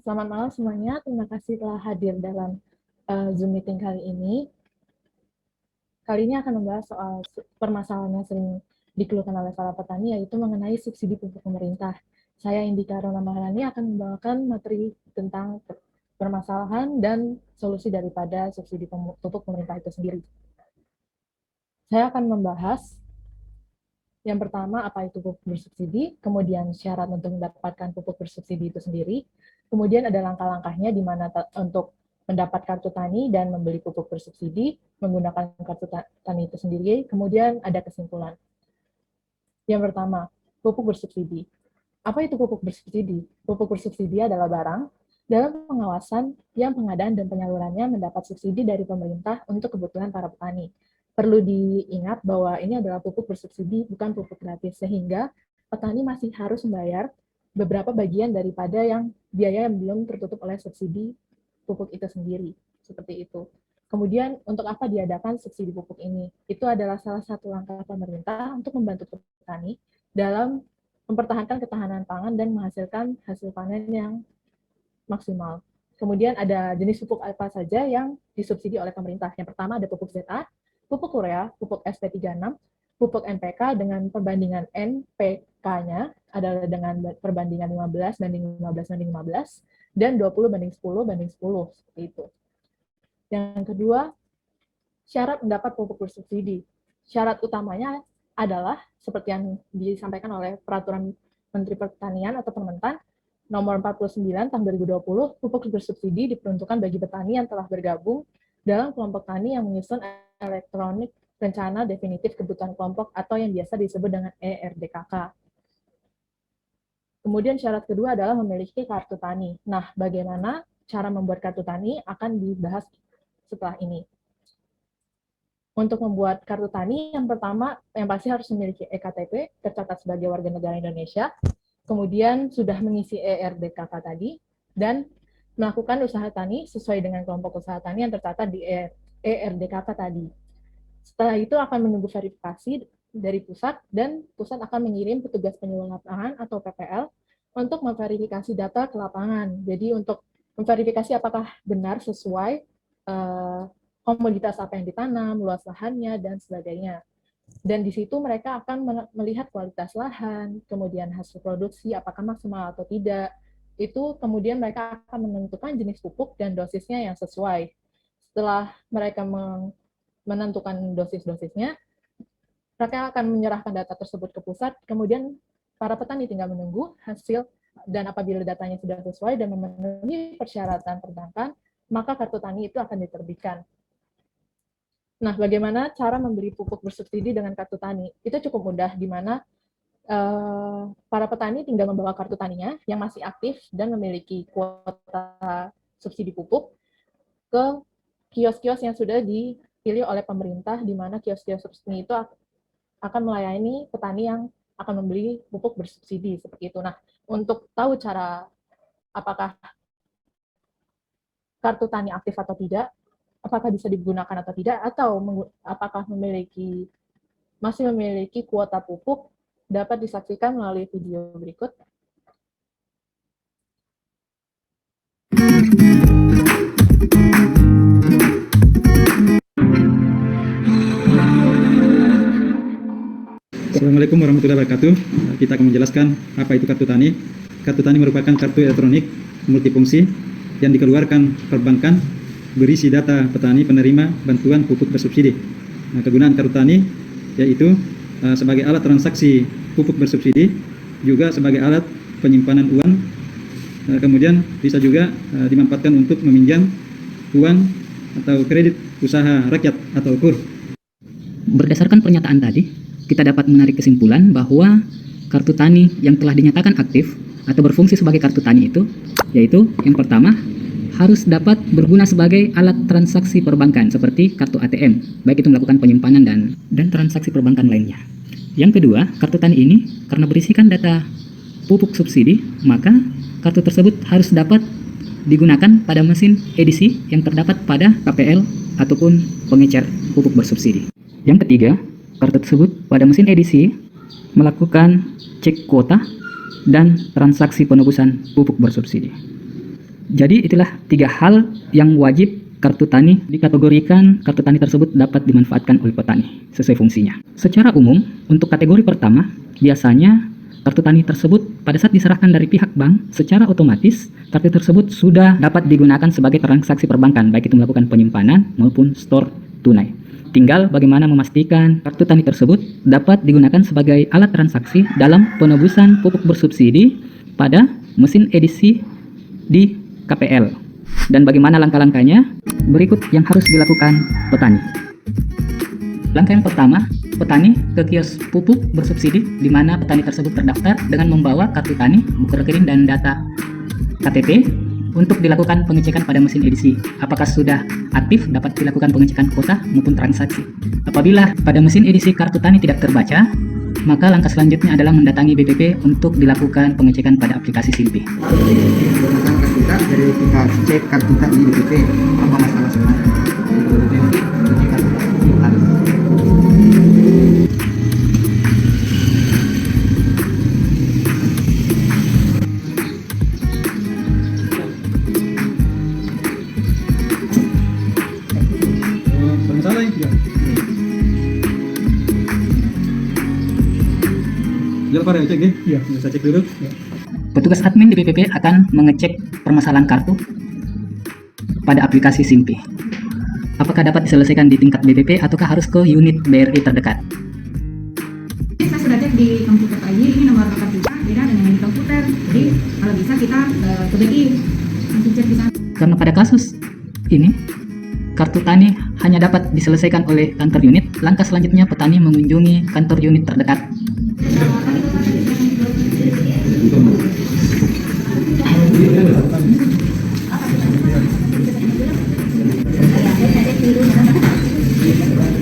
Selamat malam semuanya. Terima kasih telah hadir dalam Zoom meeting kali ini. Kali ini akan membahas soal permasalahan yang sering dikeluhkan oleh para petani, yaitu mengenai subsidi pupuk pemerintah. Saya Indika Rona Maharani akan membawakan materi tentang permasalahan dan solusi daripada subsidi pupuk pemerintah itu sendiri. Saya akan membahas yang pertama, apa itu pupuk bersubsidi, kemudian syarat untuk mendapatkan pupuk bersubsidi itu sendiri, kemudian ada langkah-langkahnya di mana untuk mendapat kartu tani dan membeli pupuk bersubsidi menggunakan kartu tani itu sendiri, kemudian ada kesimpulan. Yang pertama, pupuk bersubsidi. Apa itu pupuk bersubsidi? Pupuk bersubsidi adalah barang dalam pengawasan yang pengadaan dan penyalurannya mendapat subsidi dari pemerintah untuk kebutuhan para petani. Perlu diingat bahwa ini adalah pupuk bersubsidi, bukan pupuk gratis, sehingga petani masih harus membayar beberapa bagian daripada biaya yang belum tertutup oleh subsidi pupuk itu sendiri, seperti itu. Kemudian untuk apa diadakan subsidi pupuk ini? Itu adalah salah satu langkah pemerintah untuk membantu petani dalam mempertahankan ketahanan pangan dan menghasilkan hasil panen yang maksimal. Kemudian ada jenis pupuk apa saja yang disubsidi oleh pemerintah. Yang pertama ada pupuk ZA, pupuk urea, pupuk SP36, pupuk NPK dengan perbandingan NPK-nya adalah dengan perbandingan 15 banding 15 banding 15 dan 20 banding 10 banding 10 seperti itu. Yang kedua, syarat mendapat pupuk bersubsidi. Syarat utamanya adalah seperti yang disampaikan oleh Peraturan Menteri Pertanian atau Permentan Nomor 49 tahun 2020, pupuk bersubsidi diperuntukkan bagi petani yang telah bergabung dalam kelompok tani yang menyusun elektronik rencana definitif kebutuhan kelompok atau yang biasa disebut dengan ERDKK. Kemudian syarat kedua adalah memiliki kartu tani. Nah, bagaimana cara membuat kartu tani akan dibahas setelah ini. Untuk membuat kartu tani, yang pertama yang pasti harus memiliki EKTP, tercatat sebagai warga negara Indonesia, kemudian sudah mengisi ERDKK tadi, dan melakukan usaha tani sesuai dengan kelompok usaha tani yang tercatat di ERDKK tadi. Setelah itu akan menunggu verifikasi dari pusat, dan pusat akan mengirim petugas penyuluh lapangan atau PPL untuk memverifikasi data ke lapangan. Jadi untuk memverifikasi apakah benar sesuai komoditas apa yang ditanam, luas lahannya, dan sebagainya. Dan di situ mereka akan melihat kualitas lahan, kemudian hasil produksi, apakah maksimal atau tidak. Itu kemudian mereka akan menentukan jenis pupuk dan dosisnya yang sesuai. Setelah mereka menentukan dosis-dosisnya, mereka akan menyerahkan data tersebut ke pusat, kemudian para petani tinggal menunggu hasil, dan apabila datanya sudah sesuai dan memenuhi persyaratan perbankan, maka kartu tani itu akan diterbitkan. Nah, bagaimana cara membeli pupuk bersubsidi dengan kartu tani? Itu cukup mudah, di mana para petani tinggal membawa kartu taninya yang masih aktif dan memiliki kuota subsidi pupuk ke kios-kios yang sudah dipilih oleh pemerintah, di mana kios-kios resmi itu akan melayani petani yang akan membeli pupuk bersubsidi, seperti itu. Nah, untuk tahu cara apakah kartu tani aktif atau tidak, apakah bisa digunakan atau tidak, atau apakah masih memiliki kuota pupuk, dapat disaksikan melalui video berikut. Assalamualaikum warahmatullahi wabarakatuh. Kita akan menjelaskan apa itu kartu tani. Kartu tani merupakan kartu elektronik multifungsi yang dikeluarkan perbankan berisi data petani penerima bantuan pupuk bersubsidi. Nah, kegunaan kartu tani yaitu sebagai alat transaksi pupuk bersubsidi, juga sebagai alat penyimpanan uang, kemudian bisa juga dimanfaatkan untuk meminjam uang atau kredit usaha rakyat atau KUR. Berdasarkan pernyataan tadi, kita dapat menarik kesimpulan bahwa kartu tani yang telah dinyatakan aktif atau berfungsi sebagai kartu tani itu, yaitu yang pertama, harus dapat berguna sebagai alat transaksi perbankan seperti kartu ATM, baik itu melakukan penyimpanan dan transaksi perbankan lainnya. Yang kedua, kartu tani ini karena berisikan data pupuk subsidi, maka kartu tersebut harus dapat digunakan pada mesin edisi yang terdapat pada KPL ataupun pengecer pupuk bersubsidi. Yang ketiga, kartu tersebut pada mesin edisi melakukan cek kuota dan transaksi penebusan pupuk bersubsidi. Jadi itulah 3 hal yang wajib kartu tani dikategorikan kartu tani tersebut dapat dimanfaatkan oleh petani sesuai fungsinya. Secara umum, untuk kategori pertama, biasanya kartu tani tersebut pada saat diserahkan dari pihak bank, secara otomatis kartu tersebut sudah dapat digunakan sebagai transaksi perbankan, baik itu melakukan penyimpanan maupun store tunai. Tinggal bagaimana memastikan kartu tani tersebut dapat digunakan sebagai alat transaksi dalam penebusan pupuk bersubsidi pada mesin edisi di KPL. Dan bagaimana langkah-langkahnya? Berikut yang harus dilakukan petani. Langkah yang pertama, petani ke kios pupuk bersubsidi di mana petani tersebut terdaftar dengan membawa kartu tani, buku rekening, dan data KTP untuk dilakukan pengecekan pada mesin edisi. Apakah sudah aktif, dapat dilakukan pengecekan kuota maupun transaksi. Apabila pada mesin edisi kartu tani tidak terbaca, maka langkah selanjutnya adalah mendatangi BPP untuk dilakukan pengecekan pada aplikasi Simpi. Menggunakan kartu tak, jadi kita cek kartu tak di BPP apa masalah sebenarnya. Nanti cek kartu tak harus. Bermasalah ya? Ya Pak, cek ya? Iya, bisa cek dulu. Ya. Petugas admin di BPP akan mengecek permasalahan kartu pada aplikasi Simpi. Apakah dapat diselesaikan di tingkat BPP ataukah harus ke unit BRI terdekat? Saya sudah cek di komputer ID, ini nomor kartu kita beda dengan yang di komputer. Jadi kalau bisa kita ke BRI langsung cek di sana. Karena pada kasus ini, kartu tani hanya dapat diselesaikan oleh kantor unit, langkah selanjutnya petani mengunjungi kantor unit terdekat.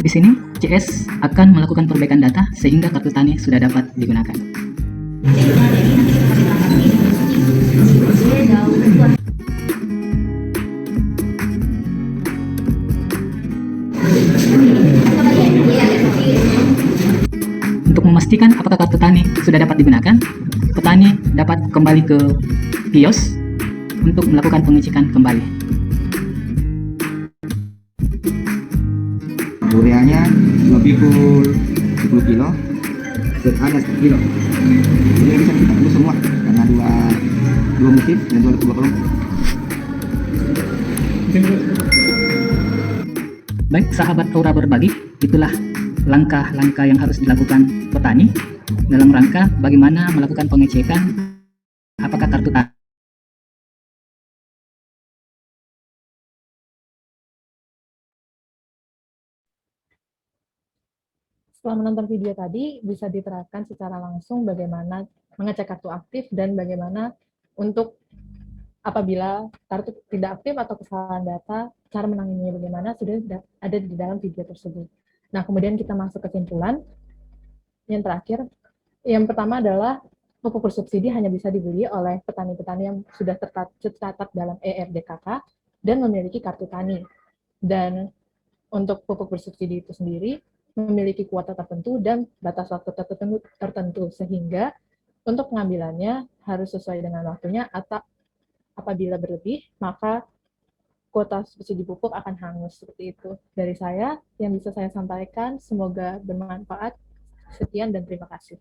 Di sini, CS akan melakukan perbaikan data sehingga kartu tani sudah dapat digunakan. Untuk memastikan apakah kartu tani sudah dapat digunakan, petani dapat kembali ke kios untuk melakukan pengecekan kembali. Ureanya 2 pikul 10 kilo, ZA-nya 1 kilo. Jadi bisa kita tembus semua karena dua musim dan dua kelompok. Baik, sahabat Aura Berbagi, itulah langkah-langkah yang harus dilakukan petani dalam rangka bagaimana melakukan pengecekan apakah kartu tani Setelah menonton video tadi, bisa diterapkan secara langsung bagaimana mengecek kartu aktif dan bagaimana untuk apabila kartu tidak aktif atau kesalahan data, cara menanganinya bagaimana sudah ada di dalam video tersebut. Nah, kemudian kita masuk kesimpulan. Yang terakhir, yang pertama adalah pupuk bersubsidi hanya bisa dibeli oleh petani-petani yang sudah tercatat dalam ERDKK dan memiliki kartu tani. Dan untuk pupuk bersubsidi itu sendiri memiliki kuota tertentu dan batas waktu tertentu sehingga untuk pengambilannya harus sesuai dengan waktunya atau apabila berlebih maka kuota subsidi pupuk akan hangus. Seperti itu dari saya yang bisa saya sampaikan, semoga bermanfaat. Sekian dan terima kasih.